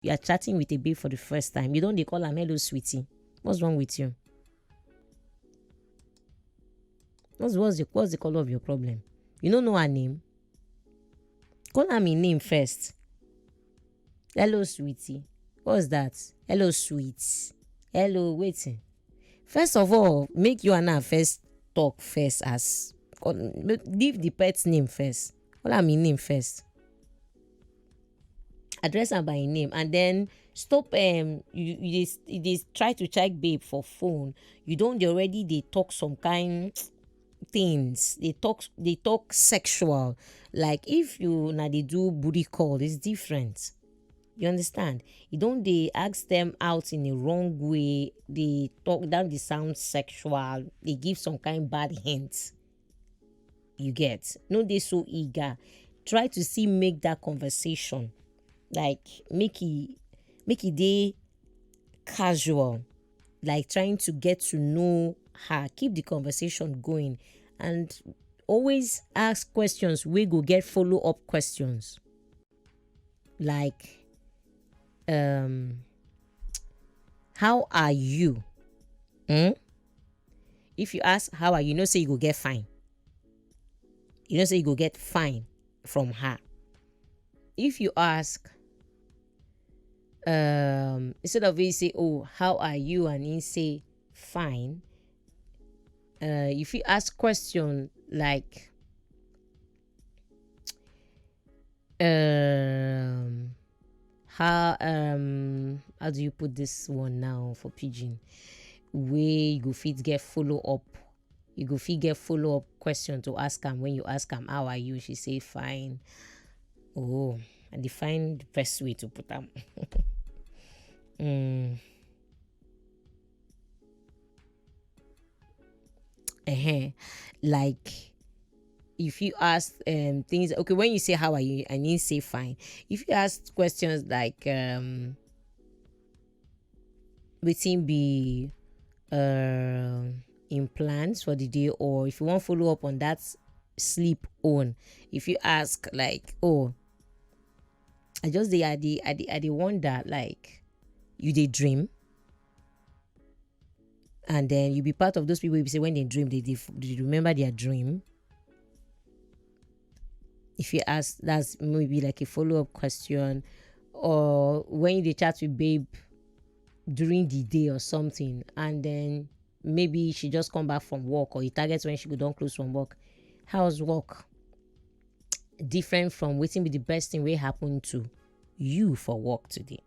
you are chatting with a babe for the first time, you don't dey call am hello sweetie. What's wrong with you? What's the color of your problem? You don't know her name? Call her my name first. Hello sweetie. What's that? Hello sweet. Hello waiting. First of all, make you and her first talk first, as leave the pet's name first. Call her my name first. Address her by name, and then stop. You try to check babe for phone. You don't already they talk some kind things. They talk sexual. Like if you now they do booty call, it's different. You understand? You don't they ask them out in a wrong way. They talk down, they sound sexual. They give some kind bad hints. You get? No, they so eager. Try to see make that conversation. Like make it day casual. Like trying to get to know her. Keep the conversation going. And always ask questions. We go get follow-up questions. Like how are you? If you ask how are you, say you go get fine. You say you go get fine from her. If you ask instead of you say, oh, how are you, and you say fine, if you ask question like how do you put this one now for pidgin, way you go fit get follow up. You go fit get follow up question to ask him. When you ask him how are you, she say fine. Oh, and define the best way to put them. Like if you ask things, okay, when you say how are you and you say fine, if you ask questions like waiting be in plans for the day, or if you want follow up on that sleep on, if you ask like, oh, I just I wonder, like you they dream, and then you be part of those people who say when they dream they remember their dream. If you ask, that's maybe like a follow-up question. Or when they chat with babe during the day or something, and then maybe she just come back from work, or you target when she go down close from work. How's work? Different from waiting be the best thing will happen to you for work today.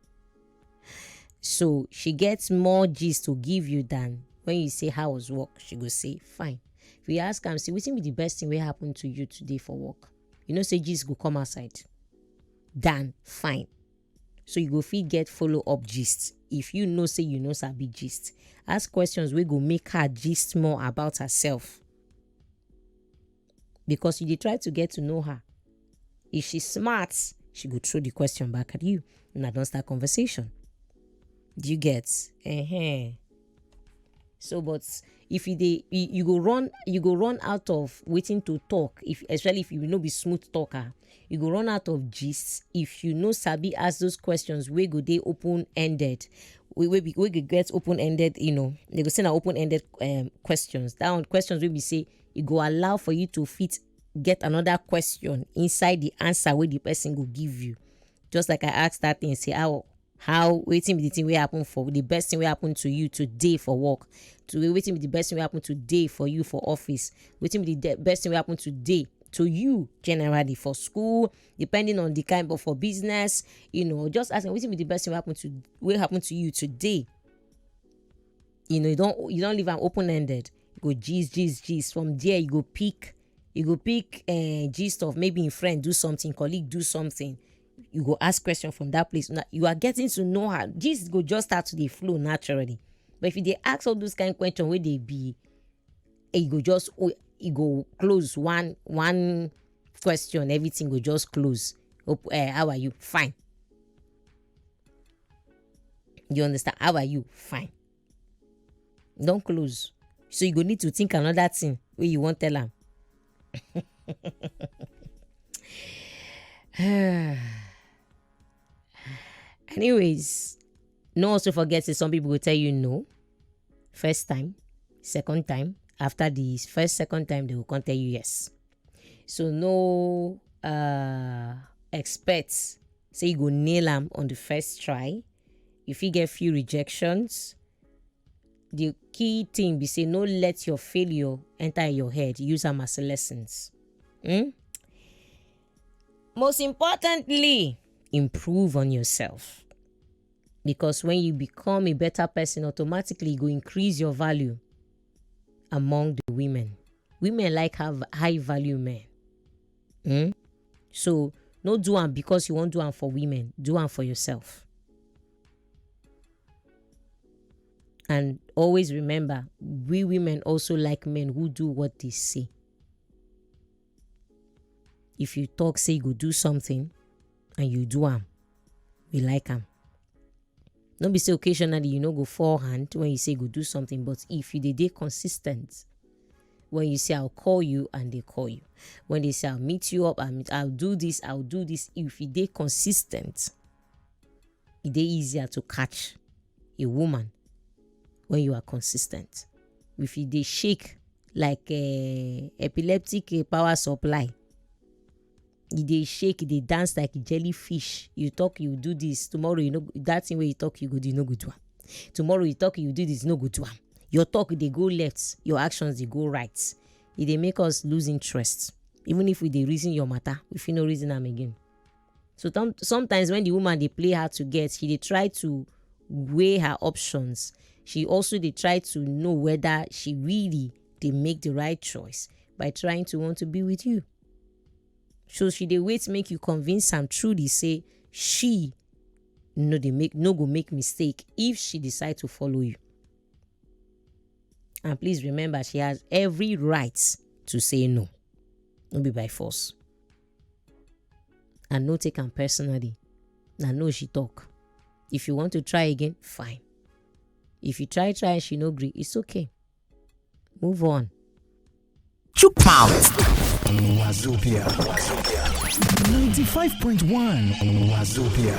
So she gets more gist to give you than when you say how was work, she go say fine. If you ask her, say waiting be the best thing will happen to you today for work, say gist go come outside than fine. So you go fit get follow up gist. If you say sabi gist, ask questions we go make her gist more about herself, because you dey try to get to know her. If she's smart, she go throw the question back at you, and I don't start conversation. Do you get? So, but if you go run out of waiting to talk. Especially if you be smooth talker, you go run out of gist. If sabi ask those questions, we go dey open ended. We get open ended. They go send open ended questions. That one questions we say it go allow for you to fit get another question inside the answer where the person go give you. Just like I asked that thing, say how waiting be the thing will happen for the best thing will happen to you today for work. Waiting be the best thing will happen today for you for office. Waiting be the best thing will happen today to you generally for school, depending on the kind, but for business, just asking waiting be the best thing will happen to you today. You don't leave an open ended. You go gist. From there you go pick gist of maybe a friend do something, colleague do something. You go ask question from that place. Now you are getting to know her. Gist go just start to the flow naturally. But if they ask all those kind of questions where they be, you go close one question, everything go just close. How are you? Fine. You understand? How are you? Fine. Don't close. So you go need to think another thing where you won't tell them. Anyways, no also forget that some people will tell you no. First time, second time. After the first, second time, they will come tell you yes. So no expect say you go nail them on the first try. If you get few rejections, the key thing be say no let your failure enter your head. Use them as lessons. Most importantly, improve on yourself. Because when you become a better person, automatically you go increase your value among the women. Women like have high value men. So no do them because you won't do them for women. Do them for yourself. And always remember, we women also like men who do what they say. If you talk, say you go do something, and you do them, we like them. Don't be say occasionally you know go forehand when you say go do something, but if you dey consistent, when you say I'll call you and they call you, when they say I'll meet you up, I'll do this. If you dey consistent, it dey easier to catch a woman when you are consistent. If you dey shake like epileptic power supply, you dey shake, they dance like a jellyfish. You talk, you do this. Tomorrow, you know that thing where you talk, you go do, no good one. Tomorrow you talk, you do this, no good one. Your talk, they go left. Your actions, they go right. They make us lose interest. Even if we dey reason your matter, if you no reason them again. So sometimes when the woman they play hard to get, she they try to weigh her options. She also they try to know whether she really they make the right choice by trying to want to be with you. So she dey wait make you convince am truly say she no go make mistake if she decide to follow you. And please remember, she has every right to say no. No be by force. And no take am personally. Na no she talk. If you want to try again, fine. If you try and she no gree, it's okay. Move on. Chook mouth. Wazobia 95.1 Wazobia.